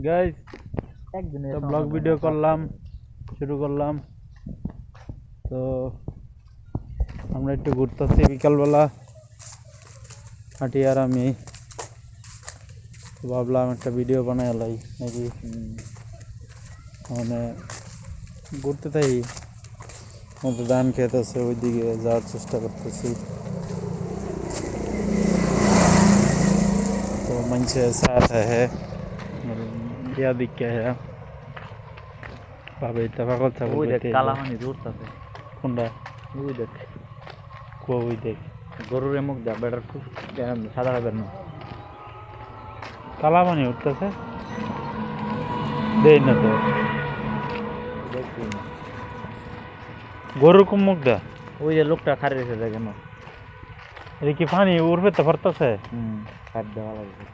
Guys একদিনে তো blog video করলাম শুরু করলাম তো আমরা একটু ঘুরতেছি বিকালবেলা হাঁটি আর আমি ভাবলাম একটা ভিডিও বানাই লাই নাকি মানে ঘুরতে তাই মতো ধান খেত আছে ওইদিকে যাওয়ার চেষ্টা করতেছি तो मन से साथ है और क्या दिख क्या है बाबा इत्तेफाक था ওই দেখ কালামানি দূরতাছে কোনটা ওই দেখ কই দেখ গরুর মুখ দেখ বেটার খুব সাদা হবে না কালামানি উঠতেছে দেই না তো দেখছি না গরুর কোন মুখ দা ওই যে লোকটা খারে রেখে দেখে না এটা কি পানি উড়বে তো ভরতেছে খাট দেওয়া লাগবে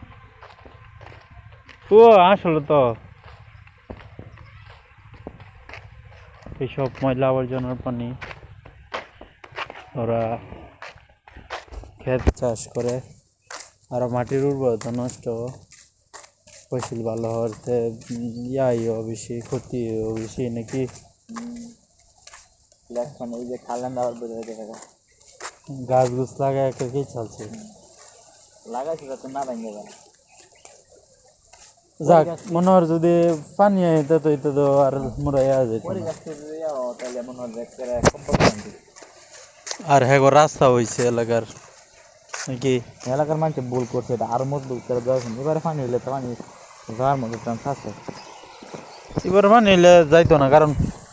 ও আসলে তো এইসব ময়লা আবর্জনার পানি ওরা ক্ষেত চাষ করে আর মাটির উর্বরতা নষ্ট ফসল ভালো হওয়াতে ইয়াইও বেশি ক্ষতিও বেশি নাকি মানে এই যে খালেন আবার বের হয়ে দেখা গাছ গুছ লাগায় কি চলছে লাগাইছিল তো না ভেঙে যাবে যাক মনে হয় যদি পানি আইতে তো এটা তো আর মরাইয়া যেত পরে না। গাছটা যদি তাহলে মনে হয় দেখতে সম্পর্ক আর হ্যাঁ গো রাস্তা হয়েছে এলাকার নাকি এলাকার মানুষ ভুল করছে এটা আরো মজবুত করে দেওয়া এবারে পানি হইলে তো পানি যাওয়ার মতো চান্স আছে এবার নিলে যাইতো না কারণ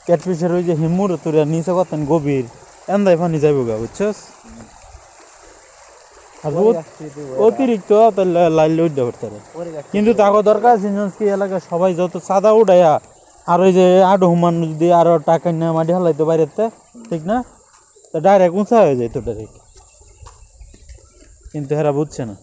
ক্যাটফিশের ওই যে হিমুর তুরিয়া নিচে কতেন গভীর এন্দাই পানি যাইব গা বুঝছস আর অতিরিক্ত তাহলে লাইলে উঠতে পারতারে কিন্তু তাকে দরকার জিনিস কি এলাকায় সবাই যত সাদা উঠাইয়া আর ওই যে আডো হুমান যদি আরো টাকা নিয়ে মাটি হালাইতে বাইরেতে ঠিক না তো ডাইরেক্ট উঁচা হয়ে যায় তো ডাইরেক্ট কিন্তু এরা বুঝছে না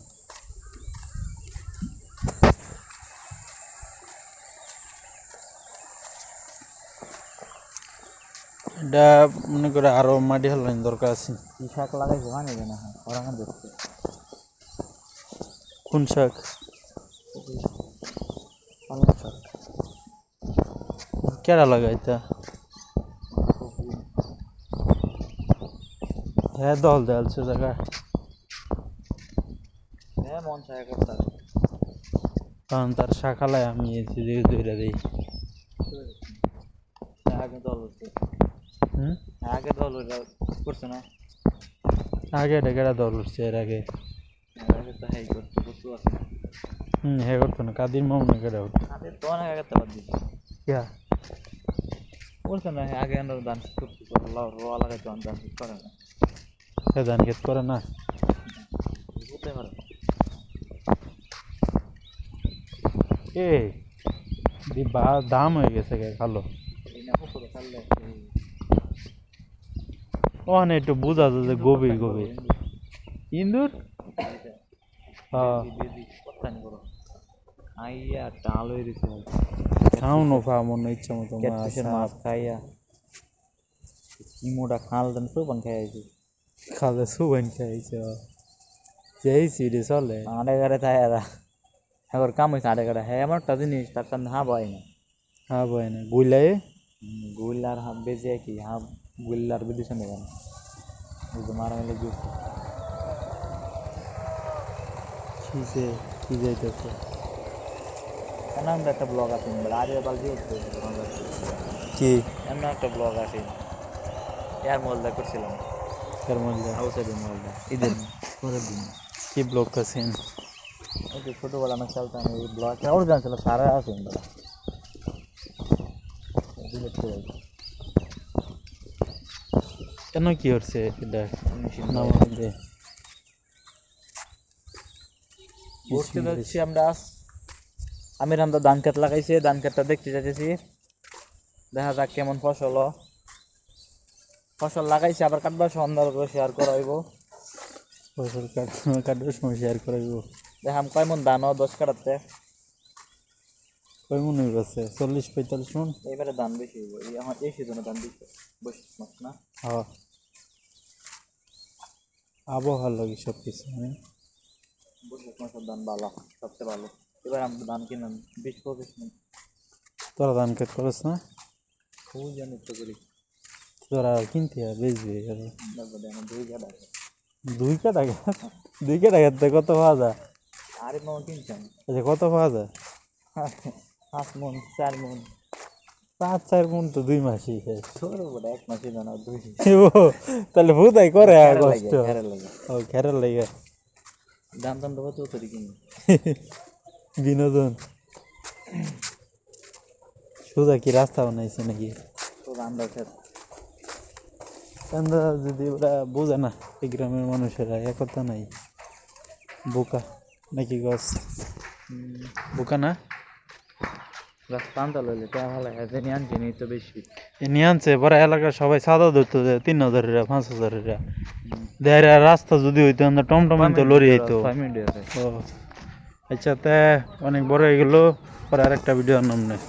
এটা মনে করে আরো মাটি হালাইন দরকার আছে কি শাক লাগাইছে পানি দেয় না ওরা দেখছে কোন শাক পালং শাক কেডা লাগাইতা হ্যাঁ দল দেলছে জায়গা হ্যাঁ মন চায় করতে কারণ তার শাখালায় আমি ধরে দিই আগে দল হচ্ছে হুম আগে দল করছে না আগে এটা কেডা দল উঠছে এর আগে আগে তো হ্যাঁ করছে বুঝতে পারছি হ্যাঁ করতো না কাদির মামুন কেডা উঠছে আগে তো অনেক আগে তো বাদ দিচ্ছে কিয়া বলছে না আগে আমরা ধান করতে রোয়া লাগাইতে ধান করে না সে ধান ক্ষেত করে না হতে পারে এ দিবা দাম হয়ে গেছে গে খালো পুকুরে ফেললে ওখানে একটু বুঝা যায় যে গভীর গভীর ইন্দুর হ্যাঁ আইয়া টাল হয়ে গেছে খাও নো ফা মনে ইচ্ছা মতো মাছ খাইয়া ইমোটা খাল দেন সুপান খাইছি খালে সুবাইন খাইছে যেই সিরে চলে আড়ে গাড়ে তাই এরা এখন কাম হয়েছে আড়ে গাড়ে হ্যাঁ আমার একটা জিনিস তার কারণে হা বয় না হ্যাঁ বয় না গুইলাই গুল্লার হাফ বেজে কি হাফ গুল্লার বিদিশে নেবেন মারা গেলে গিয়েছে কিসে কি যাইতেছে কেন আমরা একটা ব্লগ আছে আরে বাল দিয়ে কি এমন একটা ব্লগ আছে এর মলদা করছিলাম এর মধ্যে আউসাইডের মলদা ঈদের পরের দিন কি ব্লক আছেন ওই যে ছোটোবেলা আমার চলতাম এই ব্লগ অরিজিনাল ছিল সারা আছে ডিলেট করে কেন কি হচ্ছে এটা নাম দে ঘুরতে যাচ্ছি আমরা আমি রামদা ধান ক্ষেত লাগাইছি ধান ক্ষেতটা দেখতে যাচ্ছি দেখা যাক কেমন ফসল লাগাইছি আবার কাটবার সন্ধ্যার করে শেয়ার করাইব ফসল কাটার সময় শেয়ার করাইব দেখাম কয় মন ধান 10 কাটাতে কয় মন হয়ে গেছে 40-45 মন এবারে ধান বেশি হইব আমার এই সিজনে ধান বেশি বৈশাখ মাস না হ্যাঁ আবহাওয়া লাগে সব কিছু বৈশাখ মাসের ধান ভালো সবচেয়ে ভালো এবার আমরা ধান কিনলাম 20-25 মন। তোরা ধান ক্ষেত করিস না, খুব জানি তো করি তোরা কিনতে বেচবি তারপরে আমার 2 গাদা। 2 কাটা গাছ, 2 কাটা গাছ কত পাওয়া যায়? আরে মামা কিনছেন আচ্ছা কত পাওয়া যায়? 5 মন 4 মন 5-4 মণ তো 2 মাসই শেষ। ছোট বড় 1 মাসে দানা 2 ও, তাহলে বুধাই করে আর কষ্ট। খেরে লাগে ও খেরার লাগে দাম দাম দেবো তো তরি কিনি বিনোদন। সোজা কি রাস্তা বানাইছে নাকি? তো আমরা খেত আমরা যদি ওরা বোঝে না, এই গ্রামের মানুষেরা একতা নাই, বোকা নাকি গছ, বোকা না? গাছ পান্তা লইলে তা ভালো হয় জানি আনছি নি তো বেশি এ নিয়ে আনছে পরে এলাকার সবাই সাদা ধরতো যে 3,000 5,000 দেয় রাস্তা যদি হইতো আমরা টমটম তো লরি হইতো। 5 মিনিট আছে ও আচ্ছা, তে অনেক বড় হয়ে গেল, পরে আরেকটা ভিডিও নাম নেই।